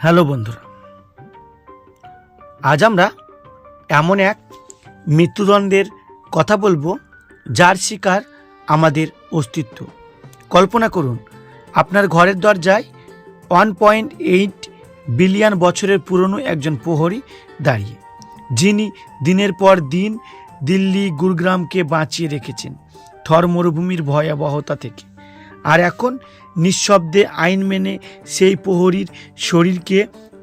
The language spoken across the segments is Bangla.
হ্যালো বন্ধুরা, আজ আমরা এমন এক মৃত্যুদণ্ডের কথা বলবো যার শিকার আমাদের অস্তিত্ব। কল্পনা করুন, আপনার ঘরের দরজায় 1.8 বিলিয়ন বছরের পুরনো একজন প্রহরী দাঁড়িয়ে, যিনি দিনের পর দিন দিল্লি গুরুগ্রামকে বাঁচিয়ে রেখেছেন থর মরুভূমির ভয়াবহতা থেকে। আর এখন নিঃশব্দে আইন মেনে সেই প্রহরীর শরীরকে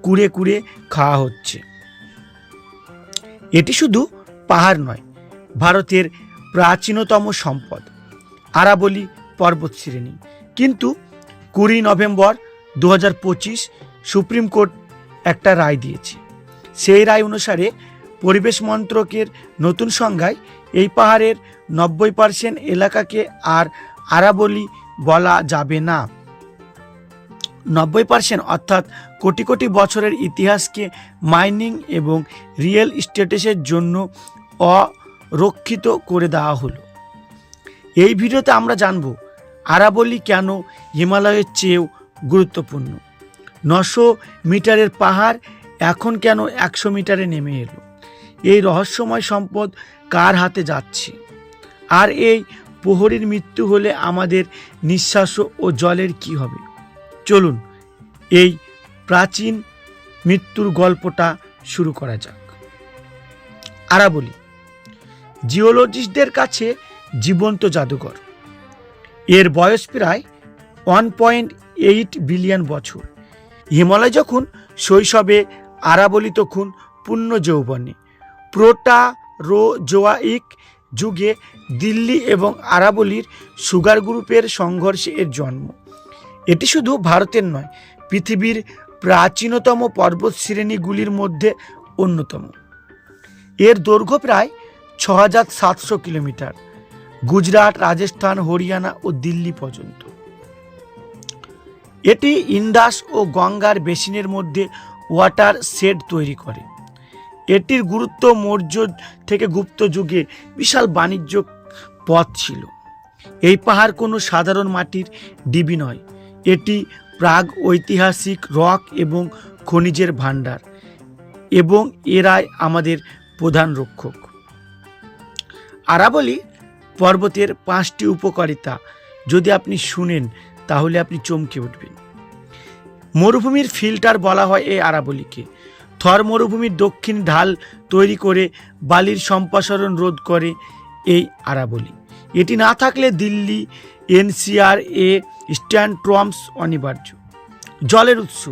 কুড়ে কুড়ে খাওয়া হচ্ছে। এটি শুধু পাহাড় নয়, ভারতের প্রাচীনতম সম্পদ আরাবলী পর্বত শ্রেণী। কিন্তু 20 নভেম্বর 2025 সুপ্রিম কোর্ট একটা রায় দিয়েছে। সেই রায় অনুসারে পরিবেশ মন্ত্রকের নতুন সংজ্ঞায় এই পাহাড়ের 90% এলাকাকে আর আরাবলী বলা যাবে না। 90% অর্থাৎ কোটি কোটি বছরের ইতিহাসকে মাইনিং এবং রিয়েল এস্টেটের জন্য অরক্ষিত করে দেওয়া হলো। এই ভিডিওতে আমরা জানব আরাবলী কেন হিমালয়ের চেয়েও গুরুত্বপূর্ণ, 900 মিটারের পাহাড় এখন কেন 100 মিটারে নেমে এলো, এই রহস্যময় সম্পদ কার হাতে যাচ্ছে, আর এই প্রহরীর মৃত্যু হলে আমাদের নিঃশ্বাস ও জলের কি হবে। চলুন এই প্রাচীন মৃত্যুর গল্পটা শুরু করা যাক। আরাবলী জিওলজিস্টদের কাছে জীবন্ত জাদুঘর। এর বয়স প্রায় 1.8 বিলিয়ন বছর। হিমালয় যখন শৈশবে, আরাবলী তখন পূর্ণ যৌবনে। প্রোটারোজোয়াইক যুগে দিল্লি এবং আরাবলীর সুগার গ্রুপের সংঘর্ষে এর জন্ম। এটি শুধু ভারতের নয়, পৃথিবীর প্রাচীনতম পর্বত শ্রেণীগুলির মধ্যে অন্যতম। এর দৈর্ঘ্য প্রায় 6700 কিলোমিটার, গুজরাট, রাজস্থান, হরিয়ানা ও দিল্লি পর্যন্ত। এটি ইন্দাস ও গঙ্গার বেসিনের মধ্যে ওয়াটার শেড তৈরি করে। এটির গুরুত্ব মৌর্য থেকে গুপ্ত যুগে বিশাল বাণিজ্য পথ ছিল। এই পাহাড় কোনো সাধারণ মাটির ডিবি নয়, এটি প্রাগ ঐতিহাসিক রক এবং খনিজের ভাণ্ডার, এবং এরাই আমাদের প্রধান রক্ষক। আরাবলী পর্বতের 5টি উপকারিতা যদি আপনি শুনেন তাহলে আপনি চমকে উঠবেন। মরুভূমির ফিল্টার বলা হয় এই আরাবলীকে। থর মরুভূমির দক্ষিণ ঢাল তৈরি করে বালির সম্প্রসারণ রোধ করে এই আরাবলী। এটি না থাকলে দিল্লি এনসিআর এ স্ট্যান্ড ট্রমস অনিবার্য। জলের উৎস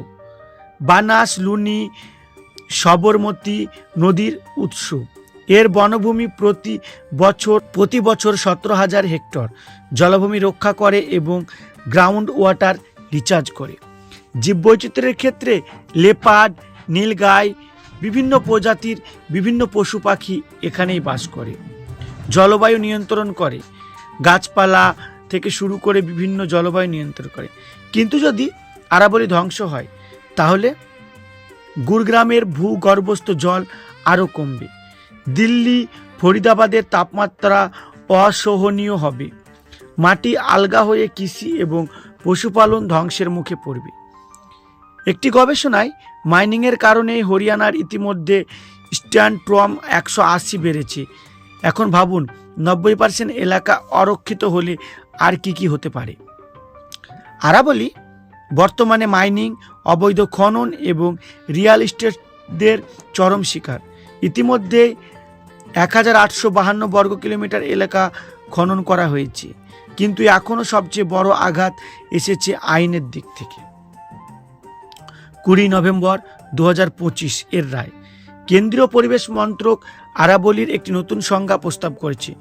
বানাস, লুনি, সবরমতী নদীর উৎস। এর বনভূমি প্রতি বছর 17,000 হেক্টর জলভূমি রক্ষা করে এবং গ্রাউন্ড ওয়াটার রিচার্জ করে। জীববৈচিত্র্যের ক্ষেত্রে লেপার্ড, নীলগাই, বিভিন্ন প্রজাতির বিভিন্ন পশু পাখি এখানেই বাস করে। জলবায়ু নিয়ন্ত্রণ করে, গাছপালা থেকে শুরু করে বিভিন্ন জলবায়ু নিয়ন্ত্রণ করে। কিন্তু যদি আরাবলী ধ্বংস হয় তাহলে গুরগ্রামের ভূগর্ভস্থ জল আরও কমবে। দিল্লি, ফরিদাবাদের তাপমাত্রা অসহনীয় হবে। মাটি আলগা হয়ে কৃষি এবং পশুপালন ধ্বংসের মুখে পড়বে। একটি গবেষণায় মাইনিংয়ের কারণে হরিয়ানার ইতিমধ্যে স্ট্যান্ড ট্রম 180 বেড়েছে। এখন ভাবুন, 90% এলাকা অরক্ষিত হলে আর কি হতে পারে। আরাবলী বর্তমানে মাইনিং, অবৈধ খনন এবং রিয়েল এস্টেটদের চরম শিকার। ইতিমধ্যে 1852 বর্গ কিলোমিটার এলাকা খনন করা হয়েছে, কিন্তু এখনও সবচেয়ে বড় আঘাত এসেছে আইনের দিক থেকে। 20 নভেম্বর 2025 এর রায়। কেন্দ্রীয় পরিবেশ মন্ত্রক আরাবলীর একটি নতুন সংজ্ঞা প্রস্তাব করেছে।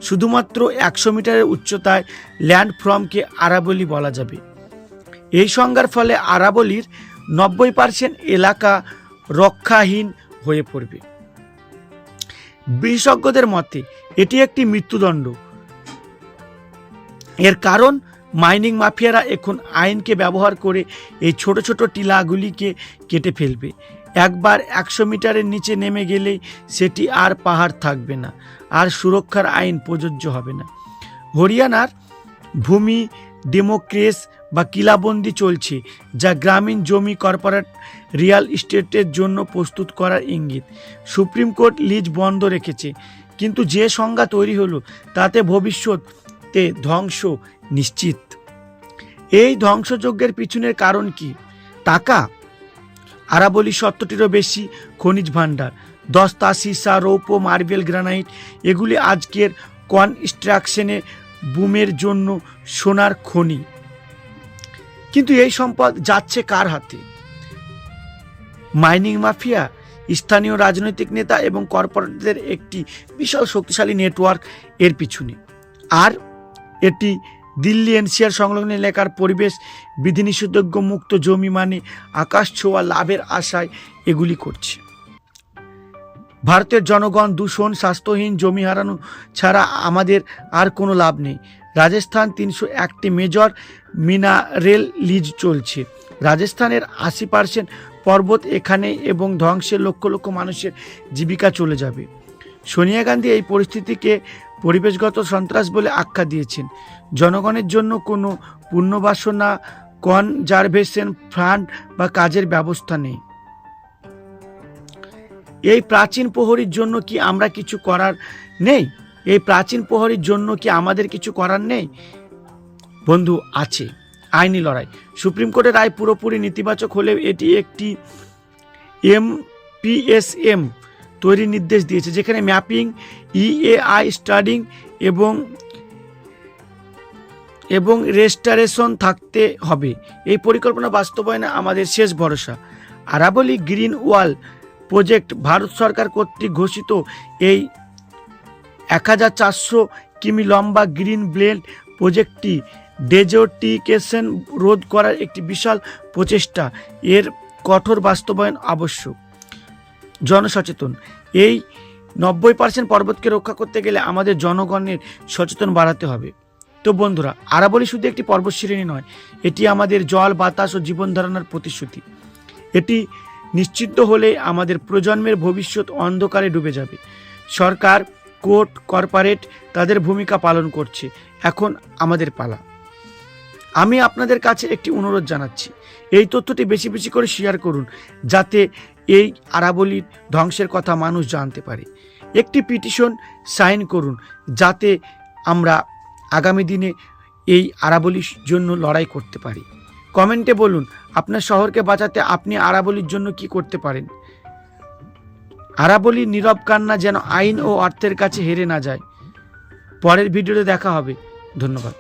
শুধুমাত্র 100 মিটারের উচ্চতায় ল্যান্ডফর্মকে আরাবলী বলা যাবে। এই সংজ্ঞার ফলে আরাবলীর 90% এলাকা রক্ষাহীন হয়ে পড়বে। বিশেষজ্ঞদের মতে এটি একটি মৃত্যুদণ্ড। এর কারণ মাইনিং মাফিয়ারা এখন আইনকে ব্যবহার করে এই ছোট ছোট টিলাগুলিকে কেটে ফেলবে। একবার 100 মিটারের নিচে নেমে গেলেই সেটি আর পাহাড় থাকবে না, আর সুরক্ষার আইন প্রযোজ্য হবে না। হরিয়ানার ভূমি ডেমোক্রেস বা কিলাবন্দি চলছে, যা গ্রামীণ জমি কর্পোরেট রিয়েল এস্টেটের জন্য প্রস্তুত করার ইঙ্গিত। সুপ্রিম কোর্ট লিজ বন্ধ রেখেছে, কিন্তু যে সংজ্ঞা তৈরি হলো তাতে ভবিষ্যতে ধ্বংস নিশ্চিত। এই ধ্বংসযজ্ঞের পিছনের কারণ কি? টাকা? আরাবলী 70টিরও বেশি খনিজ ভাণ্ডার, দস্তা, সীসা, রৌপ্য, মার্বেল, গ্রানাইট, এগুলি আজকের কনস্ট্রাকশনে বুমের জন্য সোনার খনি। কিন্তু এই সম্পদ যাচ্ছে কার হাতে? মাইনিং মাফিয়া, স্থানীয় রাজনৈতিক নেতা এবং কর্পোরেটদের একটি বিশাল শক্তিশালী নেটওয়ার্ক এর পিছনে। আর এটি দিল্লি এনসিআর সংলগ্ন এলাকার পরিবেশ বিধিনিষেধযোগ্য মুক্ত জমি মানে আকাশ ছোঁয়া লাভের আশায় এগুলি করছে। ভারতের জনগণ দূষণ, স্বাস্থ্যহীন জমি হারানো ছাড়া আমাদের আর কোনো লাভ নেই। রাজস্থান 301টি মেজর মিনারেল লিজ চলছে। রাজস্থানের 80% পর্বত এখানে, এবং ধ্বংসের লক্ষ লক্ষ মানুষের জীবিকা চলে যাবে। সোনিয়া গান্ধী এই পরিস্থিতিকে পরিবেশগত সন্ত্রাস বলে আখ্যা দিয়েছেন। জনগণের জন্য কোনো পুনর্বাসনা, কনজারভেশন ফান্ড বা কাজের ব্যবস্থা নেই। এই প্রাচীন প্রহরীর জন্য কি আমরা কিছু করার নেই? এই প্রাচীন প্রহরীর জন্য কি আমাদের কিছু করার নেই? বন্ধু, আছে। আইনি লড়াই। সুপ্রিম কোর্টের রায় পুরোপুরি নেতিবাচক হলেও এটি একটি MPSM তৈরির নির্দেশ দিয়েছে, যেখানে ম্যাপিং, EAI স্টাডিং এবং রেস্টারেশন থাকতে হবে। এই পরিকল্পনা বাস্তবায়নে আমাদের শেষ ভরসা। আরাবলী গ্রিন ওয়াল প্রজেক্ট ভারত সরকার কর্তৃক ঘোষিত এই 1400 কিমি লম্বা গ্রিন বেল্ট প্রজেক্টটি ডেজার্টিফিকেশন রোধ করার একটি বিশাল প্রচেষ্টা। এর কঠোর বাস্তবায়ন আবশ্যক। জনসচেতন। এই 90% পর্বতকে রক্ষা করতে গেলে আমাদের জনগণের সচেতন বাড়াতে হবে। তো বন্ধুরা, আরাবলী শুধু একটি পর্বতশ্রেণী নয়, এটি আমাদের জল, বাতাস ও জীবন ধারণার প্রতিশ্রুতি। এটি নিশ্চিত হলে আমাদের প্রজন্মের ভবিষ্যৎ অন্ধকারে ডুবে যাবে। সরকার, কোর্ট, কর্পোরেট তাদের ভূমিকা পালন করছে, এখন আমাদের পালা। আমি আপনাদের কাছে একটি অনুরোধ জানাচ্ছি, এই তথ্যটি বেশি বেশি করে শেয়ার করুন, যাতে এই আরাবলীর ধ্বংসের কথা মানুষ জানতে পারে। একটি পিটিশন সাইন করুন, যাতে আমরা আগামী দিনে এই আরাবলীর জন্য লড়াই করতে পারি। কমেন্টে বলুন আপনার শহরকে বাঁচাতে আপনি আরাবলীর জন্য কি করতে পারেন। আরাবলীর নীরব কান্না যেন আইন ও অর্থের কাছে হেরে না যায়। পরের ভিডিওতে দেখা হবে। ধন্যবাদ।